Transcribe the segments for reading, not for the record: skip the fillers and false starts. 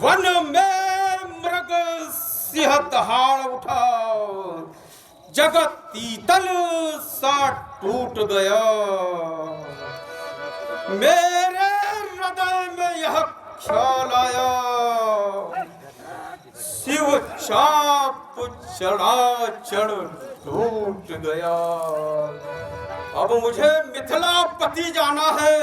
One में मृग सिंह दहाड़ उठा, जगत तीतल सा टूट गया। मेरे हृदय में यह ख्याल आया, शिव चाप चढ़ टूट गया। अब मुझे मिथिलापति जाना है।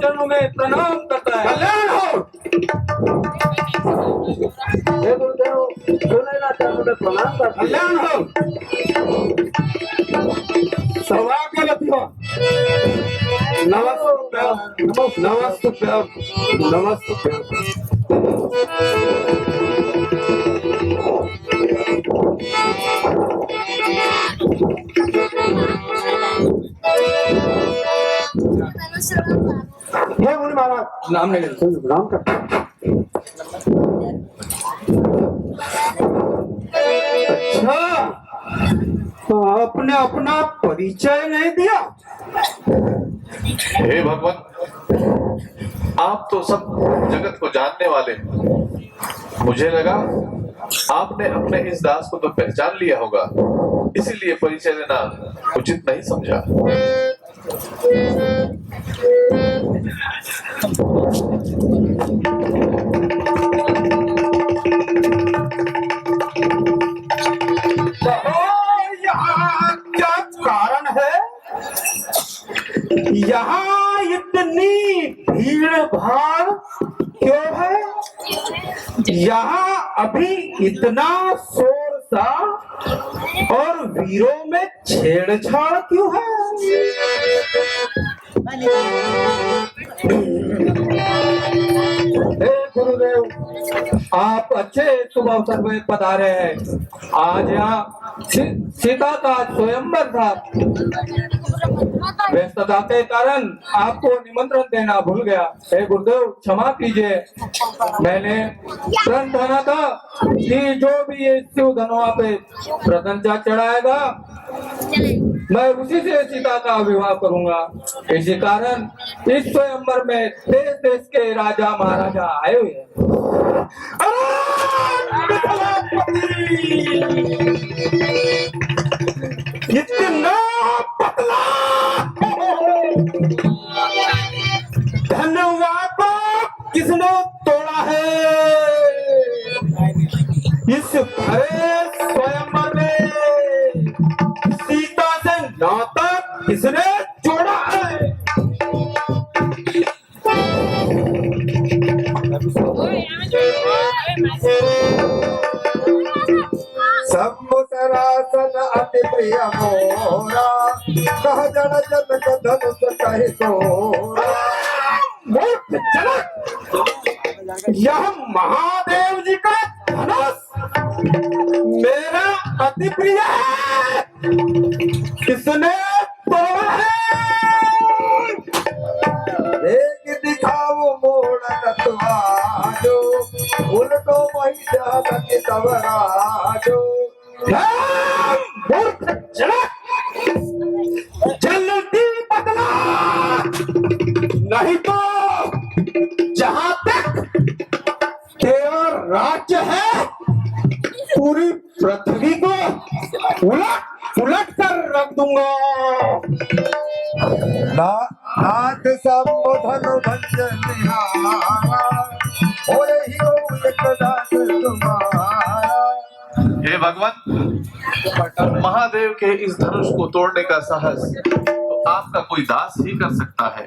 चरणों में प्रणाम करता है। कल्याण हो। हे गुरुदेव, सुनैना चरणों में प्रणाम करता है। कल्याण हो। सौभाग्यवती हो। नमस्ते नमस्ते नमस्ते। हे मुनि महाराज, नाम नहीं लेते। प्रणाम करता है। अच्छा, तो आपने अपना परिचय नहीं दिया। हे भगवान, आप तो सब जगत को जानने वाले हैं। मुझे लगा आपने अपने इस दास को तो पहचान लिया होगा, इसीलिए परिचय देना उचित नहीं समझा। यहाँ क्या कारण है? यहाँ इतनी भीड़ भाड़ क्यों है? यहाँ अभी इतना शोर सा और वीरों में छेड़छाड़ क्यों है? हे गुरुदेव, आप अच्छे शुभ अवसर में पधारे हैं। आज यहाँ सीता का स्वयंवर था। व्यस्तता के कारण आपको निमंत्रण देना भूल गया। हे गुरुदेव, क्षमा कीजिए। मैंने प्रण ठाना था कि जो भी ये शिव धनुआ पे प्रशंसा चढ़ाएगा, मैं उसी से सीता का विवाह करूंगा। इसी कारण इस स्वयंवर में देश देश के राजा महाराजा आए हुए हैं। इतना पतला धन्यवाद किसने तोड़ा है? इस भरे स्वयंवर में सीता से नाता किसने जोड़ा है? सरासन अति प्रिय मोरा, कह जन जन का धनुष कहे तोरा। मूर्ख जनक, यह महादेव जी का धनुष मेरा अति प्रिय है। किसने तोड़ा है? एक दिखाओ मोड़ नतवाजो, उल्टो वही जान के तवराजो। मूर्ख जनक, जल्दी बदला, नहीं तो जहां तक तेरा राज्य है पूरी पृथ्वी को उलट उलट कर रख दूंगा। नाथ संबोधन भंजन निहारा, ओरे ही हो एक दास तुम्हारा। हे भगवान, महादेव के इस धनुष को तोड़ने का साहस तो आपका कोई दास ही कर सकता है।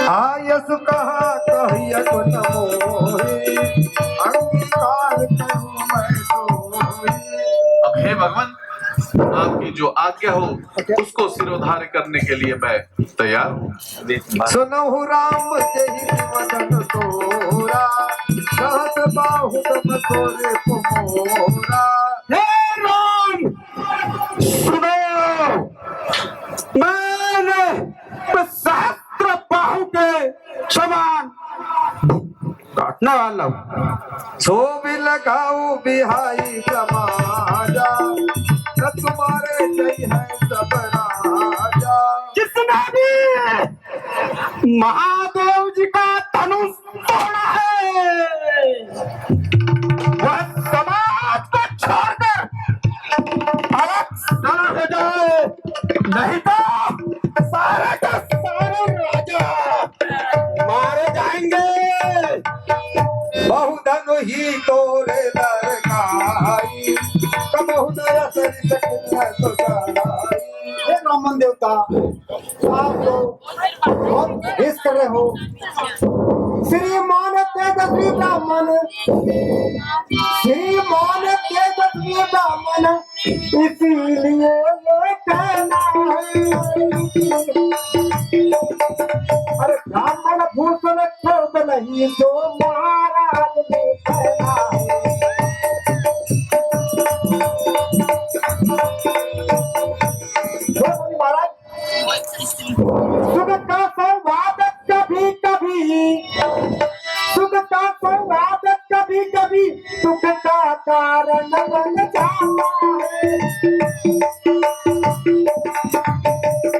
आयसु कहा कहिया को न मोहि, अंगीकार करूं मैं सोहि। अब हे भगवान, आपकी जो आज्ञा हो उसको सिरोधार्य करने के लिए मैं तैयार हूँ। सुनहु राम जहि वदन तोरा, सहस बाहु तम सोरे कुमोरा। हे राम, सुनो, मैंने सहस्त्र बाहु के समान काटने वाला हूँ। सो भी लगाऊ बिहाई समाजा, न तुम्हारे जय है सब राजा। जिसने भी महादेव जी का धनुष तोड़ा है वह समाज को छोड़कर अलग अलग हो जाए, नहीं तो सारे के सारे राजा मारे जाएंगे। बहुधन ही तोरे लड़काई, कबहु दया सरित किन्ह सुसाई। हे ब्राह्मण देवता, आप तो बहुत भेष कर रहे हो। श्रीमान तेजस्वी ब्राह्मण, श्रीमान तेजस्वी ब्राह्मण, इसीलिए ये कहना है। अरे ब्राह्मण भूषण छोड़ नहीं जो महाराज ने कहना है। महाराज, सुख का संवाद कभी कभी, सुख का संवाद कभी कभी सुख का कारण बन जाता है।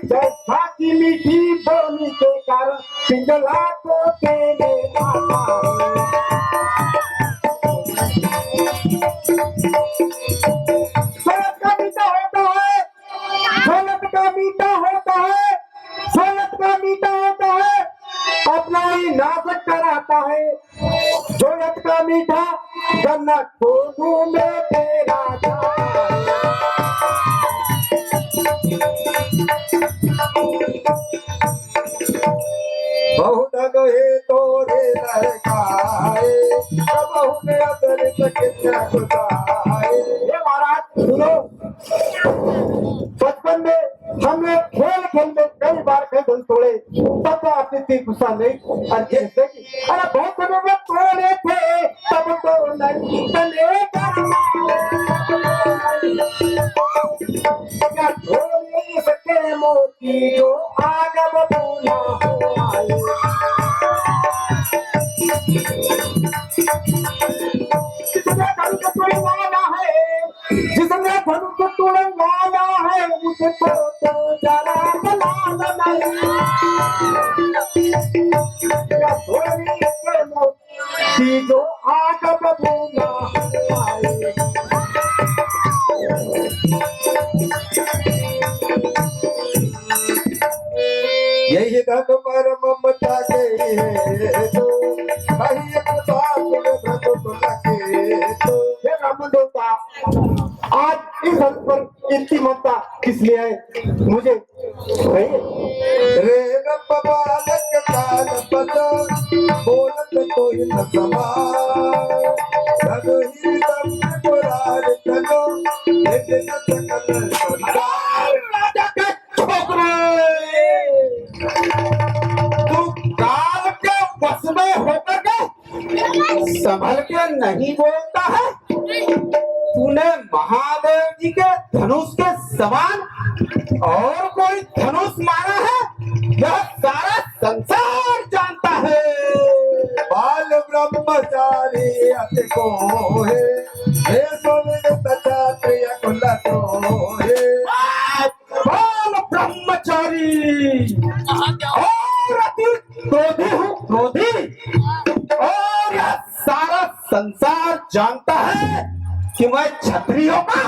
जैसा कि मीठी बोली के कारण पिंगला को देने आता है। सोलत का मीठा होता है, सोलत का मीठा होता है, सोलत का मीठा होता है, अपना ही नाजक कराता है। जोयत का मीठा गन्ना खोलू में तेरा बहुधन हे तोरे लड़काए, कबहु दया सरित किन्ह सुसाई। ये महाराज सुनो, बचपन में हमने खेल खेल में कई बार कई धन तोड़े, तब तो आपने इतनी गुस्सा नहीं। और जैसे कि अरे बहुत समय में तोड़े थे तब तो नहीं तले क्या छोड़ नहीं सके मोती जो आगम बोला हो आए। जिसने धन को तोड़ने वाला है, जिसने धन को तोड़ने वाला है, उसको तो जरा गलाना नहीं। क्या थोड़ी के मोती जो आग बबूला आए। यही धन पर ममता गई है तो, कहीं एक बात व्रत लगे तो। हे ब्राह्मण देवता, आज इस धन पर इतनी ममता किस लिए है मुझे कहिए। रे रब बालक काल पता, बोलत तो न समान। धन ही दम पुरार धनो, लेके न सकल संसार। राजा के छोकरे, तू काल के वश में होकर के संभल के नहीं बोलता है। तूने महादेव जी के धनुष के समान और कोई धनुष मारा है, यह सारा संसार जानता है। बाल ब्रह्मचारी अति को है, हे सोवित क्षत्रिय कुल तो है। बाल ब्रह्मचारी और अति क्रोधी हूँ, क्रोधी। और यह सारा संसार जानता है कि मैं क्षत्रियों का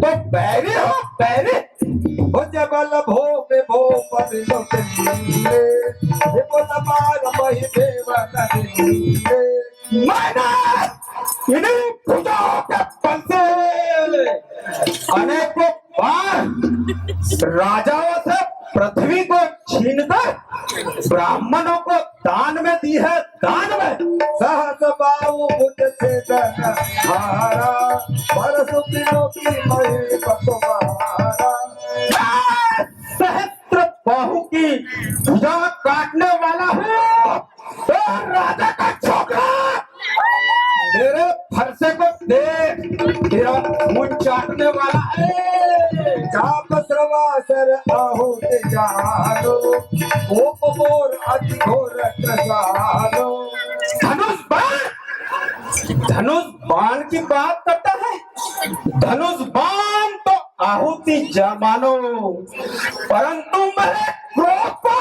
तो बैरी हूँ, बैरी। हो जबल भो में भो पद लोकनीले, हे बोल मार मही देवन नीले। मैंने इन्हीं भुजाओं के बल से अनेकों बार राजाओं से पृथ्वी को छीनकर ब्राह्मणों को दान में दी है, दान में। सहस बाहु बुझ छेदन हारा, परसु पिनो की मही पकुमारा। सहस्त्र बाहु की भुजा काटने वाला हूँ तो राजा का छोकरा। देख तेरा खून चाटने वाला है। चाप श्रवासर आहुत जानो ओप मोर अति घोर कसानो। धनुष बाण की बात करता है। धनुष बाण तो आहुति जमानो, परंतु मेरे क्रोध को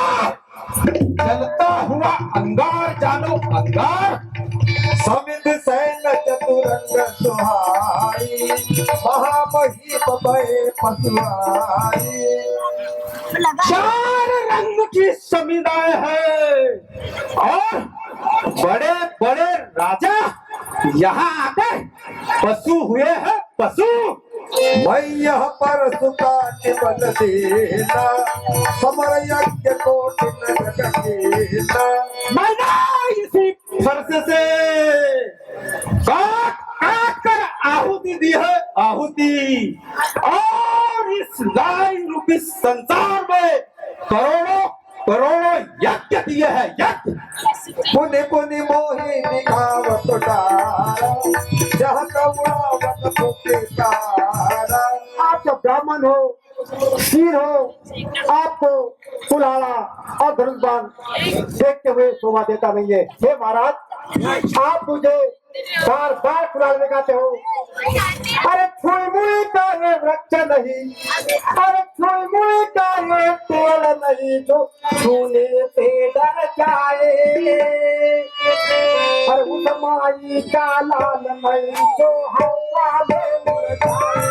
जलता हुआ अंगार जानो अंगार। समित सैन चतुरंग सुहाई महामहीप भय पसुआई। चार रंग की समुदाय है और बड़े बड़े राजा यहाँ आकर पशु हुए हैं पशु। मैं यह परशु का निबल देना समर यज्ञ को निलगेना। मैंने इसी फर्श से काट काट कर आहुति दी है आहुति, और इस लाइन रूपी संसार में करोड़ों करोड़ों यज्ञ दिए हैं यज्ञ। पुनि पुनि मोहि दिखावत डारा जहाँ कौड़ावत फूके तारा। आप जब ब्राह्मण हो, शीर हो, आपको कुल्हाड़ा और धनुष देखते हुए शोभा देता नहीं है। हे महाराज, आप मुझे बार बार कुल्हाड़ दिखाते हो। अरे छुई मुई का ये वृक्ष नहीं, अरे छुई मुई का ये पेड़ नहीं जो छूने से डर जाए। अरे उस माई का लाल नहीं जो हवा में मुरझाए।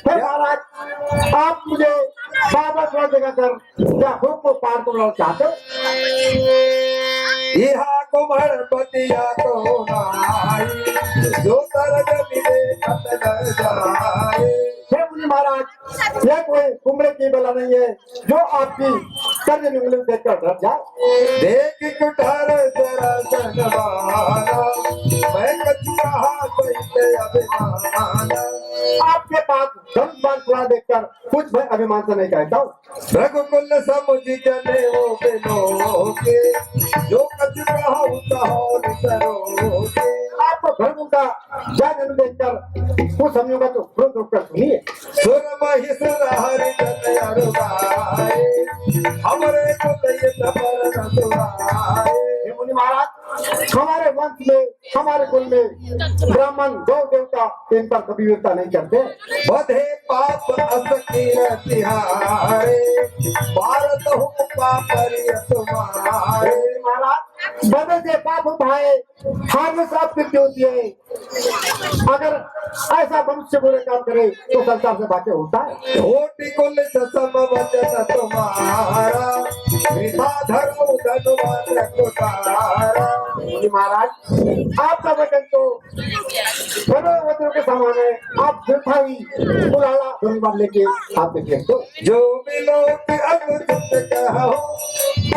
महाराज, आप मुझे बाबा थोड़ा जगह कर क्या हुक्म को पार करना चाहते हो? यहाँ कुम्हर बतिया तो नाई जो तरज मिले कतल जाए। हे मुनि महाराज, यह कोई कुमरे की बला नहीं है जो आपकी कर्ज में उंगली देखकर डर जाए। देख कुठार जरा जनवाना मैं कछु कहा सही अभिमाना। आपके पास धनुष बाण थोड़ा देखकर कुछ मैं अभिमान से नहीं कहता हूँ। रघुकुल समुझ जने वो बिलोके जो कछु कहा सरोगे। आपको धर्म का जन्म देखकर कुछ समझूंगा तो तुरंत रुक कर सुनिए। सुर महिषुर हरि जन अरुगाए हमरे को दय सबर न सुहाए। हे मुनि महाराज, हमारे वंश में हमारे कुल में ब्राह्मण गौ देवता इन पर कभी वीरता नहीं करते। बधे पाप असकीर तिहारे भारत हूँ पापरी तुम्हारे। महाराज, बदल से पाप उठाए हार में साफ कृत्य होती है। अगर ऐसा मनुष्य बुरे काम करे तो संसार से बातें होता है। कोटि कुल सम वचन तुम्हारा वृथा धर्म धनुमान कुठारा। महाराज, आपका वचन तो वचनों के समान है। आप वृथा ही कुल्हाड़ा धनुमान लेके हाथ में फेंक दो। जो मिलो कि अनुचित कहो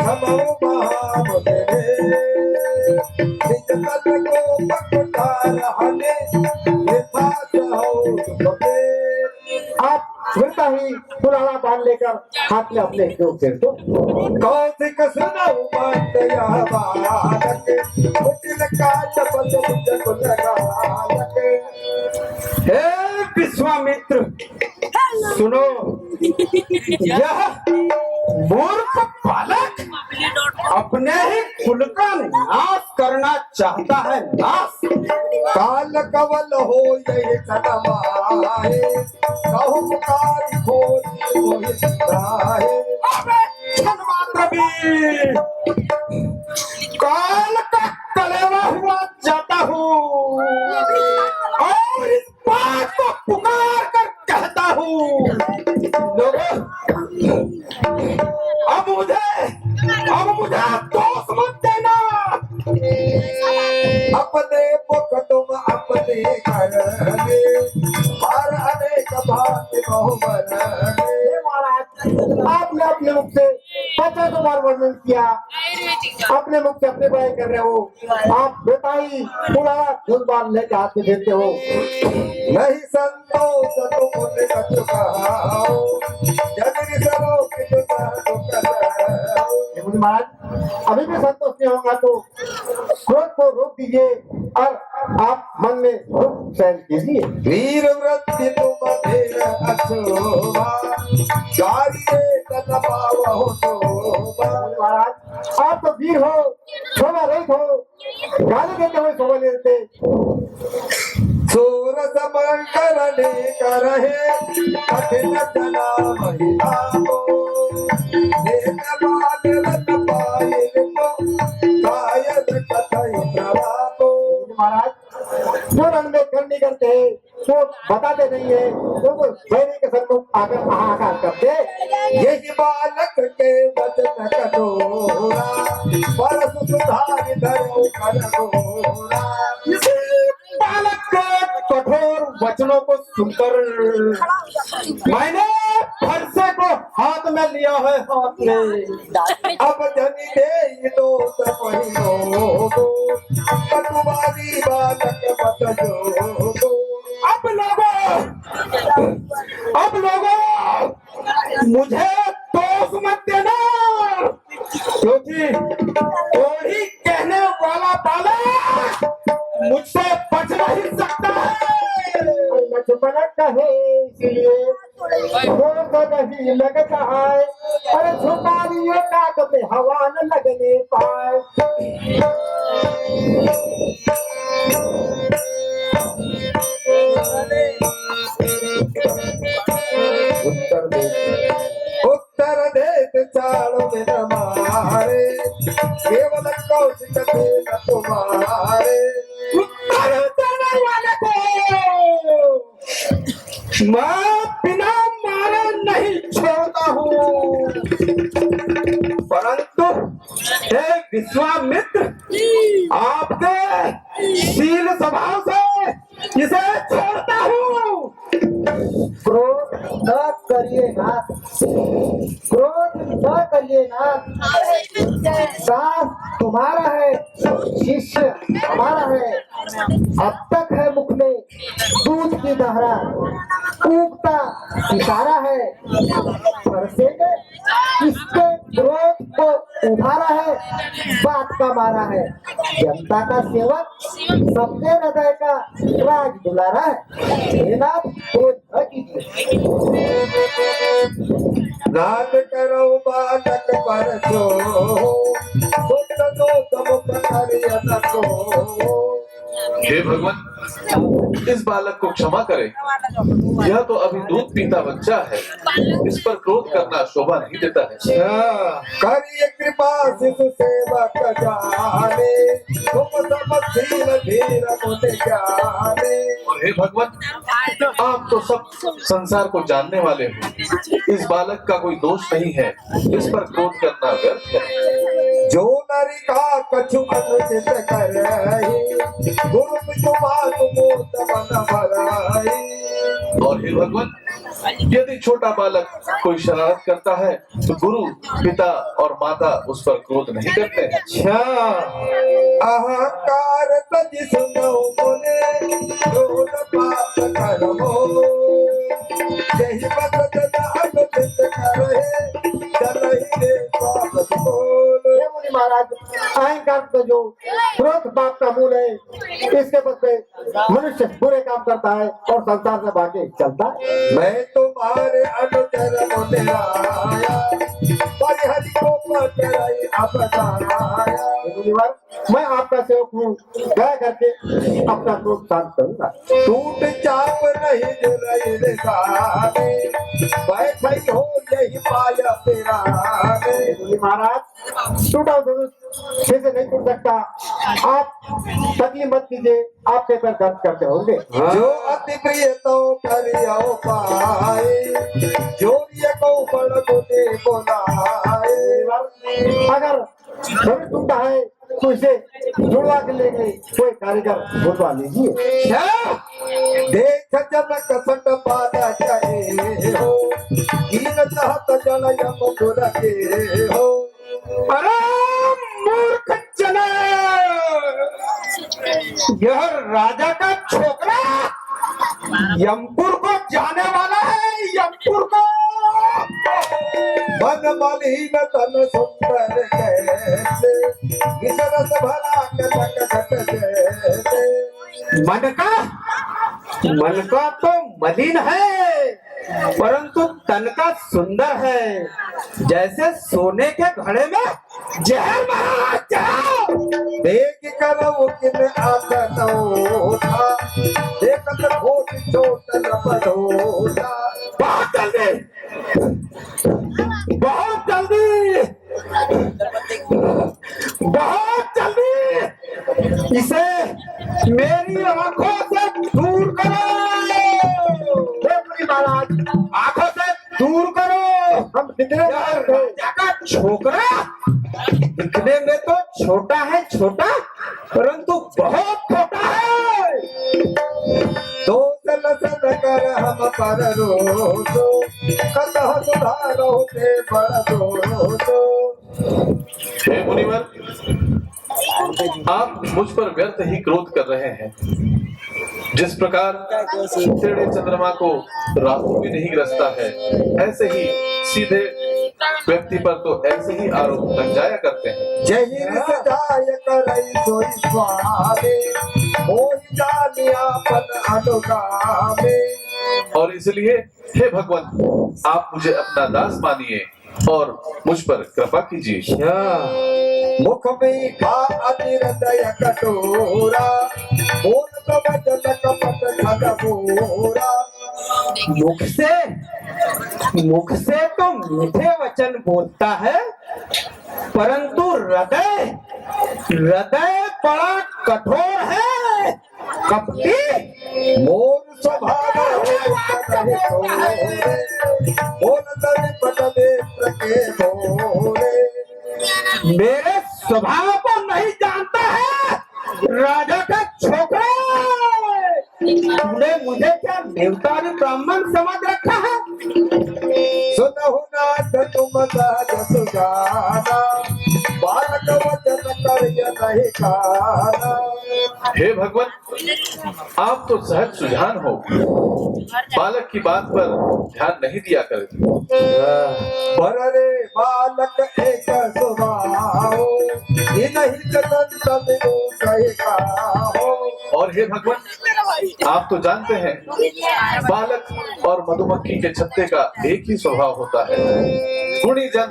हमो महामुदे निज पद को पकड़ा रहने वृथा कहो तुमके। आप वृथा ही कुल्हाड़ा बांध लेकर हाथ में अपने जो फेंक दो। कौशिक सुनऊ बात यह बालक कुटिल काट पद मुझ को लगालक। हे विश्वामित्र, सुनो, यह मूर्ख बालक अपने ही कुल का नाश करना चाहता है। नाश काल कवल हो यही सनमाए कहु कारी खोरी मोहि राहे। क्षण मात्र भी काल का कलेवा हुआ जाता हूँ और इस बात को पुकार कर कहता हूँ, लोगों, अब मुझे दोष मत देना। अपने मुख तुम अपने घर में हर अनेक भांति बहुबर में। महाराज, आपने अपने मुख से 50 बार वर्णन किया, अपने मुख से अपने बड़ाई कर रहे हो। आप बेताई पूरा धनुष लेके हाथ में देते हो। नहीं संतोष तुमने कछु कहाओ जननी सरो कि तुम महाराज अभी भी संतोष नहीं होगा तो क्रोध को रोक दीजिए और आप मन में सुख सहन कीजिए। वीर वृत्ति तुम धेर अशोभा गारिये तन पावो शोभा। महाराज आप तो वीर हो, शोभा रहित हो, गाली देते हुए शोभा नहीं देते। सूर समरण करने करहे कठिन जना महिला को एक बात रत पायल को कायल कथई प्रभा को। महाराज जो रण में करनी करते हैं तो बताते नहीं है, तो बैरी के सम्मुख आकर हाहाकार करते। यही बालक के वचन कठोरा परसु सुधार धरो कठोरा। बालक के कठोर वचनों को सुनकर मैंने फरसे को हाथ में लिया है, हाथ में। अब जनी दे दोष पहिनो कटुवारी बालक मत जो। अब लोगों मुझे दोष मत देना, क्योंकि कोई कहने वाला बालक मुझसे बच नहीं सकता है। लक्ष्मण कहे इसलिए क्रोध नहीं लगता है, अरे छुपाइए नाक में हवा न लगने पाए। उत्तर देत चालों में न मारे केवल कौशिक देन तुम्हारे। उत्तर देने वाले को मैं बिना मारे नहीं छोड़ता हूँ, परंतु एक विश्वामित्र आपके शील स्वभाव से इसे छोड़ता हूँ। क्रोध न करिए ना, क्रोध न करिए ना। दास तुम्हारा है, शिष्य हमारा है। अब तक है मुख में दूध की धारा, उगता इशारा है। फरसे ने किसके क्रोध को उभारा है, बात का मारा है। जनता का सेवक, सबके हृदय का राज दुलारा है। हे नाथ क्रोध न कीजिए। नाथ करो बालक पर सुत दो तमुख करियन को। हे भगवान, इस बालक को क्षमा करें। यह तो अभी दूध पीता बच्चा है, इस पर क्रोध करना शोभा नहीं देता है। करिए कृपा शिशु सेवक जाने तुम समशील धीर मुझे जाने। और हे भगवान, आप तो सब संसार को जानने वाले हो, इस बालक का कोई दोष नहीं है, इस पर क्रोध करना व्यर्थ है। जो नरिका कछु अनुचित करहि गुरु तुमार मोत मन भराई। और हे भगवान, यदि छोटा बालक कोई शरारत करता है तो गुरु, पिता और माता उस पर क्रोध नहीं करते। अच्छा, अहंकार तज सुनो मुने क्रोध पाप कर्मो। यही बसत नाम चित करहे चलहि रे पाप बोल। हे मुनि महाराज, अहंकार तो जो क्रोध पाप का मूल है, इसके बदले मनुष्य बुरे काम करता है और संसार से भागे चलता है। मैं तुम्हारे अनुचर मुनिराया परिहरि को पकड़ाई अपनाया। मुनिवर, मैं आपका सेवक हूँ, दया करके अपना क्रोध शांत करूंगा। टूट चाप नहीं जुरई रे गाने बैठई हो यही पाया पिराने। मुनि महाराज, टूटा धनुष फिर से नहीं टूट सकता। आप तकलीफ मत कीजिए, आपके पैर दर्द करते होंगे। जो अति प्रिय तो करियो पाए जोरिय को बड़ गुने बोलाए। अगर धनुष टूटा है तो इसे जुड़वा के ले गए कोई कारीगर बुलवा लीजिए। देख जनक सट पादा चढ़े हो कीन चाहत जल यम दुरके हो। अरे मूर्ख जना, यह राजा का छोकरा यमपुर को जाने वाला है, यमपुर को। मन मलिन तन सुंदर कैसे विसरस भला कनक घट जैसे। मन का तो मलिन है, परंतु तन का सुंदर है। जैसे सोने के घड़े में जहर भरा जाओ। देख कर किन आसनोठा देखत घोट चोट न पड़ोठा। बहुत जल्दी, बहुत जल्दी, बहुत जल्दी इसे मेरी आंखों से दूर करो। हे मुनि महाराज, आंखों से दूर करो। हम कितने राजा का छोकरा दिखने में तो छोटा है, छोटा, परंतु बहुत छोटा है। दो सन कर हम पर रोसो कतः सुधारो ते बड़ दोसो। हे मुनिवर, आप मुझ पर व्यर्थ ही क्रोध कर रहे हैं। जिस प्रकार टेढ़े चंद्रमा को राहु भी नहीं ग्रसता है, ऐसे ही सीधे व्यक्ति पर तो ऐसे ही आरोप लग जाया करते हैं। जही सजाय करई सोई स्वामी मोहि जानियापन अनुगामी। और इसलिए हे भगवान, आप मुझे अपना दास मानिए और मुझ पर कृपा कीजिए। मुख मीठा अति हृदय कटोरा बोल तो वचन कपट छल बोरा। मुख से तो मीठे वचन बोलता है, परंतु हृदय बड़ा कठोर है, कपटी। मोर स्वभाव बोल तनि पट नेत्र के भोरे। मेरे स्वभाव को नहीं जानता है राजा का छोकरा। तूने मुझे क्या देवता और ब्राह्मण समझ रखा है? सुनहु नाथ तुम सहज सुजाना बालक वचन करिय नहीं काना। हे भगवान, आप तो सहज सुजान हो, बालक की बात पर ध्यान नहीं दिया करते। पर रे बालक एक स्वभाव ये नहीं कथन तमिनु कहे काहो। और हे भगवान, आप तो जानते हैं बालक और मधुमक्खी के छत्ते का एक ही स्वभाव होता है। गुणी जन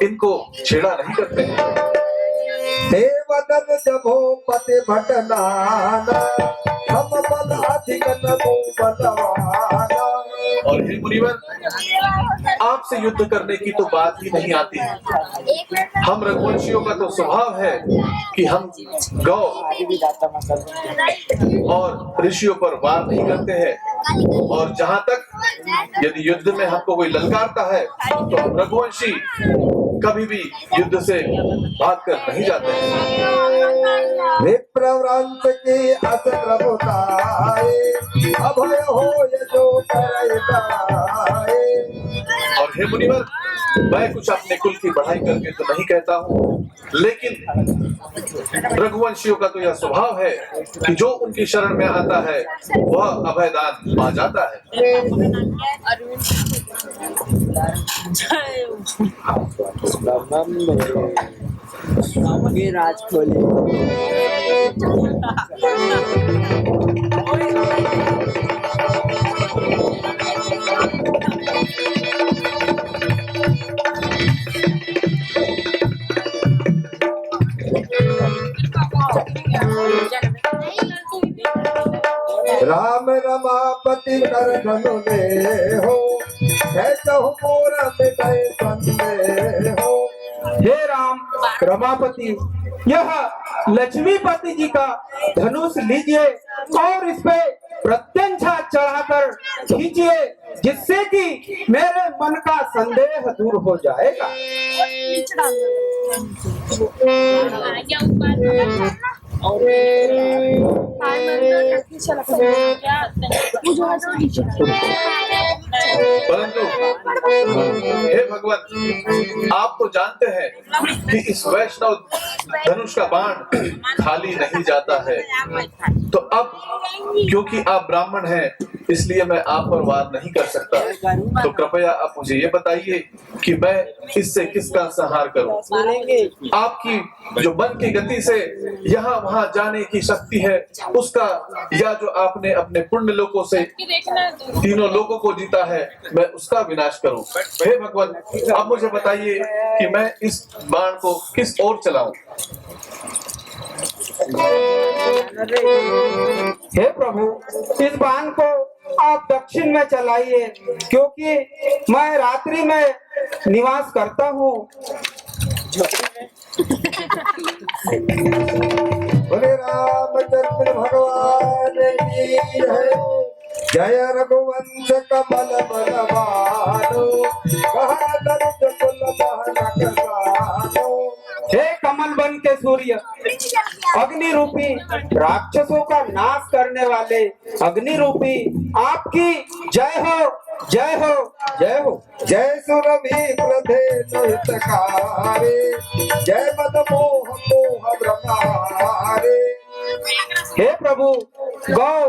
इनको छेड़ा नहीं करते हैं। देवदन जभो पति भटनाना हम बल अधिक नमो बलवाना। और हे मुनिवर, आपसे युद्ध करने की तो बात ही नहीं आती है। हम रघुवंशियों का तो स्वभाव है कि हम गौ और ऋषियों पर वार नहीं करते हैं। और जहां तक यदि युद्ध में हमको कोई ललकारता है तो हम रघुवंशी कभी भी युद्ध से भागकर नहीं जाते हैं। विप्रव्रांत की अस प्रभुताए अभय हो जो करे पाए। और हे मुनिवर, मैं कुछ अपने कुल की बढ़ाई करके तो नहीं कहता हूँ, लेकिन रघुवंशियों का तो यह स्वभाव है कि जो उनकी शरण में आता है वह अभयदान पा जाता है। राज खोले राम रमापति कर धनु ले हो कैसे हो मोर मिटाए संदेह हो। हे राम रमापति, यह लक्ष्मीपति जी का धनुष लीजिए और इस पे प्रत्यंछा चढ़ाकर खींचिए, जिससे कि मेरे मन का संदेह दूर हो जाएगा। परंतु हे भगवान, आप तो जानते हैं कि इस वैष्णव धनुष का बाण खाली नहीं जाता है। तो अब क्योंकि आप ब्राह्मण हैं, इसलिए मैं आप पर वार नहीं कर सकता। तो कृपया आप मुझे ये बताइए कि मैं इससे किसका संहार करूं। आपकी जो मन की गति से यहाँ वहां जाने की शक्ति है उसका, या जो आपने अपने पुण्य लोकों से तीनों लोगों को जीता है, मैं उसका विनाश करूं। हे भगवान, अब मुझे बताइए कि मैं इस बाण को किस ओर चलाऊं। हे प्रभु, इस बाण को आप दक्षिण में चलाइए, क्योंकि मैं रात्रि में निवास करता हूँ। बोले रामचंद्र भगवान की जय। जय रघुवंश कमल बलवानो, कहा दर्द कुल दहन कसानो। हे कमल बन के सूर्य, अग्नि रूपी राक्षसों का नाश करने वाले अग्नि रूपी, आपकी जय हो, जय हो, जय हो। जय सुरभि प्रधेनु हितकारे, जय मद मोह मोह ब्रह्मारे। हे प्रभु, गौ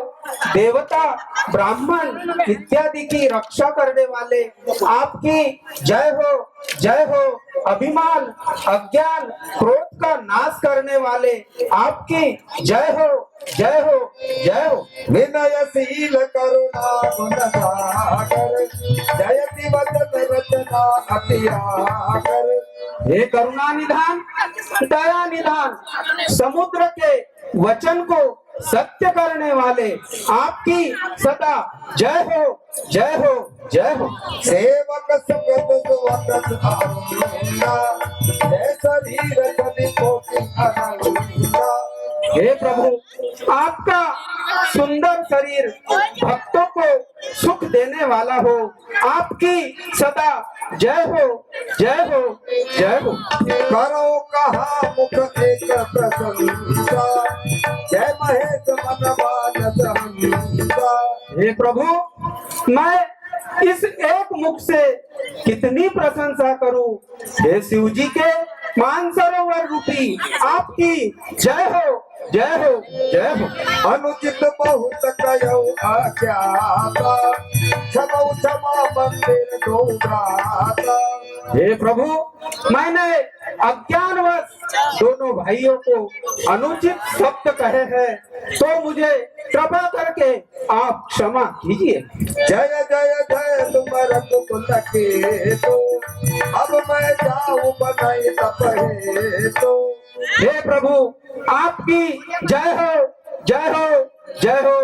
देवता ब्राह्मण इत्यादि की रक्षा करने वाले आपकी जय हो, जय हो। अभिमान अज्ञान क्रोध का नाश करने वाले आपकी जय हो, जय हो, जय हो। विनयशील करुणा गुण सागर, जयति वचन रचना अति आगर। हे करुणा निधान, दया निधान, समुद्र के वचन को सत्य करने वाले आपकी सदा जय हो, जय हो, जय हो। सेवक सुगत सुवकत आनंदा, जय शरीर सदि कोटि आनंदा। हे प्रभु, आपका सुंदर शरीर भक्तों को सुख देने वाला हो, आपकी सदा जय हो, जय हो, जय हो। करो कहा मुख एक प्रशंसा, जय महेश मन मानस हंसा। हे प्रभु, मैं इस एक मुख से कितनी प्रशंसा करूं। हे शिव जी के मानसरोवर रूपी आपकी जय हो, जय हो, जय हो। अनुचित बहुत कयो आज्ञाता, क्षमौ क्षमा मंदिर दो भ्राता। हे प्रभु, मैंने अज्ञानवश दोनों भाइयों को अनुचित शब्द कहे हैं, तो मुझे कृपा करके आप क्षमा कीजिए। जय जय जय तुम रघुकुल के तो, अब मैं जाऊं बनाई तपहे तो। हे प्रभु, आपकी जय हो, जय हो, जय हो।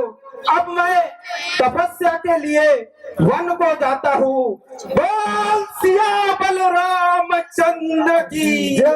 अब मैं तपस्या के लिए वन को जाता हूँ। बोल सिया बलराम चंद्र की जय।